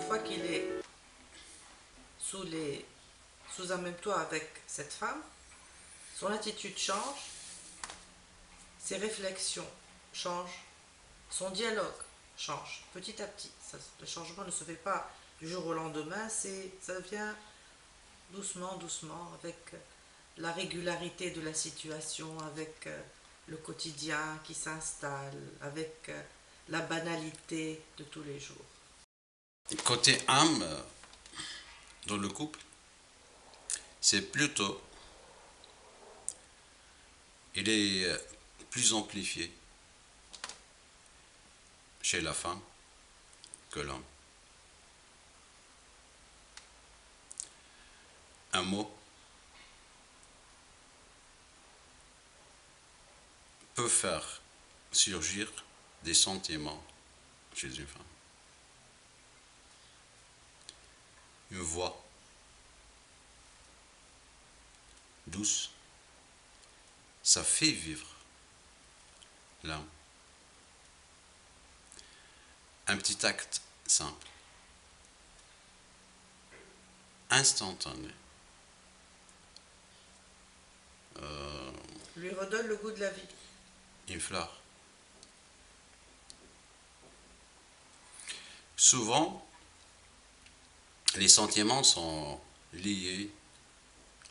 une fois qu'il est sous un même toit avec cette femme, son attitude change, ses réflexions changent, son dialogue change petit à petit. Le changement ne se fait pas du jour au lendemain, ça vient doucement, doucement, avec la régularité de la situation, avec le quotidien qui s'installe, avec la banalité de tous les jours. Côté âme, dans le couple, c'est plutôt, il est plus amplifié chez la femme que l'homme. Un mot peut faire surgir des sentiments chez une femme. Une voix douce, ça fait vivre l'âme. Un petit acte simple, instantané, Lui redonne le goût de la vie. une fleur. Souvent, les sentiments sont liés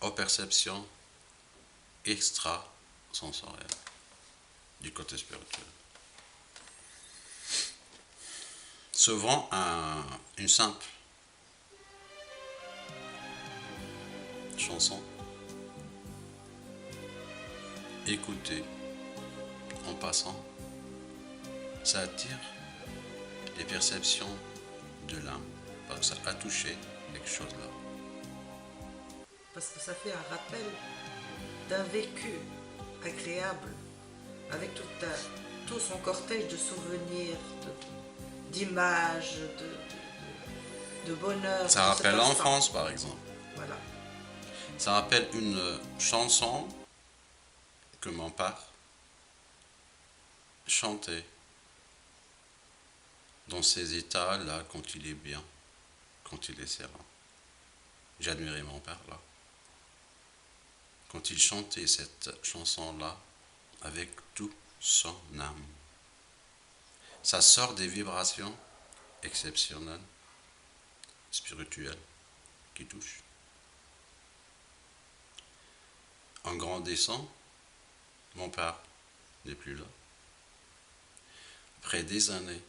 aux perceptions extrasensorielles du côté spirituel. Souvent, une simple chanson écoutée en passant, ça attire les perceptions de l'âme, parce que ça a touché quelque chose là. Parce que ça fait un rappel d'un vécu agréable, avec tout son cortège de souvenirs, d'images, de bonheur. Ça de cet rappelle instant. l'enfance, par exemple. Voilà. Ça rappelle une chanson que mon père chantait dans ces états-là, quand il est bien, quand il est serein. J'admirais mon père là. Quand il chantait cette chanson-là, avec tout son âme. Ça sort des vibrations exceptionnelles, spirituelles, qui touchent. En grandissant, mon père n'est plus là. Après des années,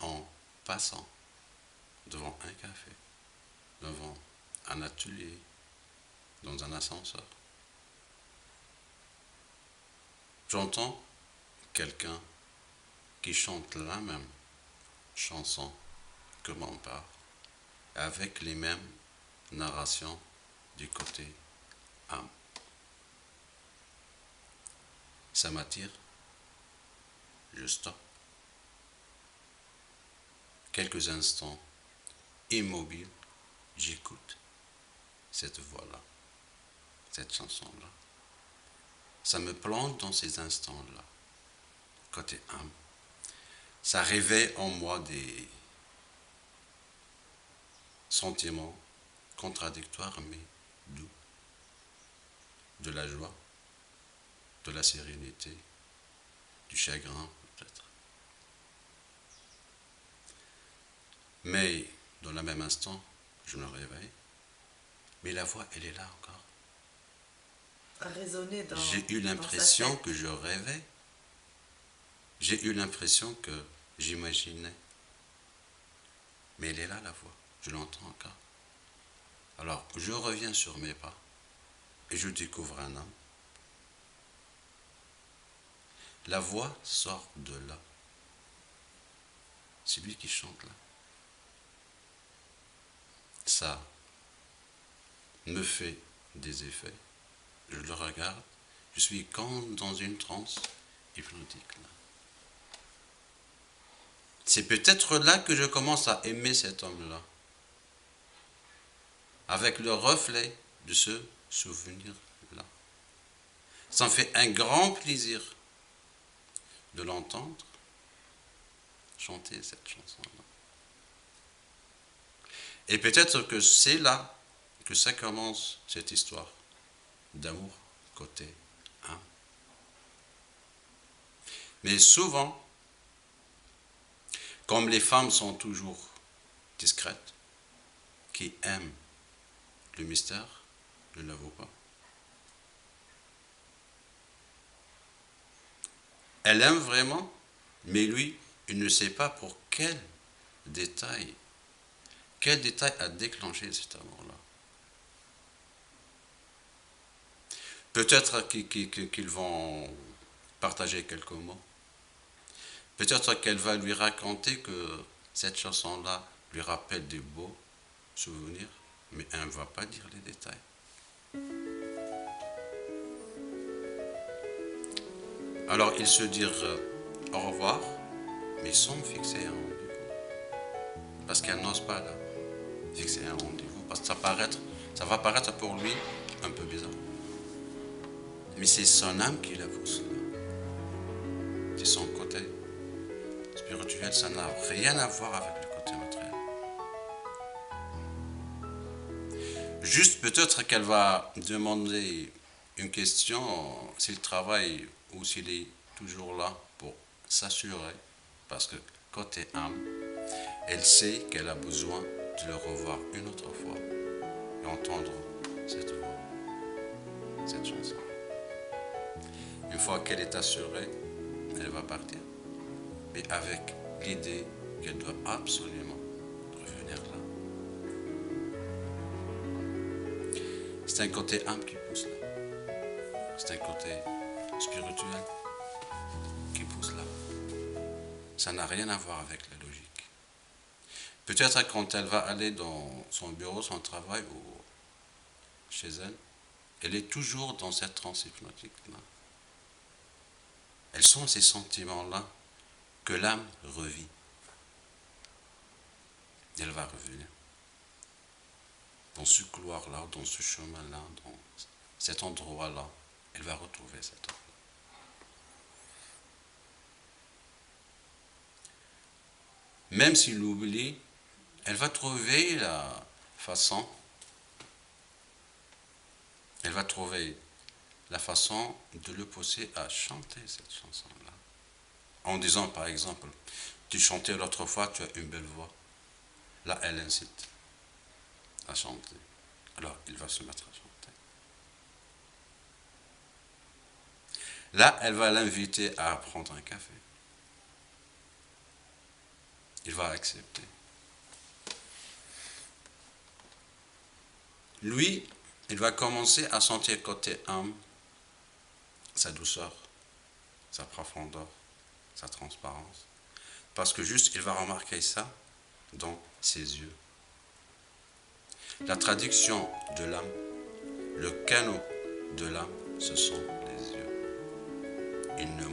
en passant devant un café, devant un atelier, dans un ascenseur, j'entends quelqu'un qui chante la même chanson que mon père, avec les mêmes narrations du côté âme. Ça m'attire, je stoppe. Quelques instants, immobile, j'écoute cette voix-là, cette chanson-là. Ça me plante dans ces instants-là, côté âme. Ça réveille en moi des sentiments contradictoires mais doux, de la joie, de la sérénité, du chagrin peut-être. Mais dans le même instant, je me réveille, mais la voix, elle est là encore. À résonner dans. J'ai eu l'impression que je rêvais. J'ai eu l'impression que j'imaginais. Mais elle est là, la voix. Je l'entends encore. Alors, je reviens sur mes pas et je découvre un homme. La voix sort de là. C'est lui qui chante là. Ça me fait des effets. Je le regarde. Je suis comme dans une transe hypnotique là. C'est peut-être là que je commence à aimer cet homme-là. Avec le reflet de ce souvenir-là. Ça me fait un grand plaisir de l'entendre chanter cette chanson-là. Et peut-être que c'est là que ça commence, cette histoire d'amour côté âme. Mais souvent, comme les femmes sont toujours discrètes, qui aiment le mystère, ne l'avouent pas. Elle aime vraiment, mais lui, il ne sait pas pour quel détail a déclenché cet amour-là. Peut-être qu'ils vont partager quelques mots. Peut-être qu'elle va lui raconter que cette chanson-là lui rappelle des beaux souvenirs, mais elle ne va pas dire les détails. Alors ils se dirent au revoir, mais sans fixer un rendez-vous. Parce qu'elle n'ose pas là, fixer un rendez-vous, parce que ça va paraître pour lui un peu bizarre. Mais c'est son âme qui la pousse là. C'est son côté spirituel, ça n'a rien à voir avec le côté matériel. Juste peut-être qu'elle va demander une question, s'il travaille ou s'il est toujours là pour s'assurer, parce que côté âme, elle sait qu'elle a besoin de le revoir une autre fois et entendre cette voix, cette chanson. Une fois qu'elle est assurée, elle va partir, mais avec l'idée qu'elle doit absolument revenir là. C'est un côté âme qui pousse là. C'est un côté spirituel qui pousse là. Ça n'a rien à voir avec la logique. Peut-être quand elle va aller dans son bureau, son travail ou chez elle, elle est toujours dans cette transe hypnotique-là. Elles sont ces sentiments-là que l'âme revit. Elle va revenir dans ce couloir-là, dans ce chemin-là, dans cet endroit-là. Elle va retrouver cet endroit. Même s'il l'oublie, elle va trouver la façon, de le pousser à chanter cette chanson-là. En disant par exemple, tu chantais l'autre fois, tu as une belle voix. Là, elle incite à chanter. Alors, il va se mettre à chanter. Là, elle va l'inviter à prendre un café. Il va accepter. Lui, il va commencer à sentir côté âme sa douceur, sa profondeur, sa transparence. Parce que juste, il va remarquer ça dans ses yeux. La traduction de l'âme, le canot de l'âme, ce sont les yeux. Il ne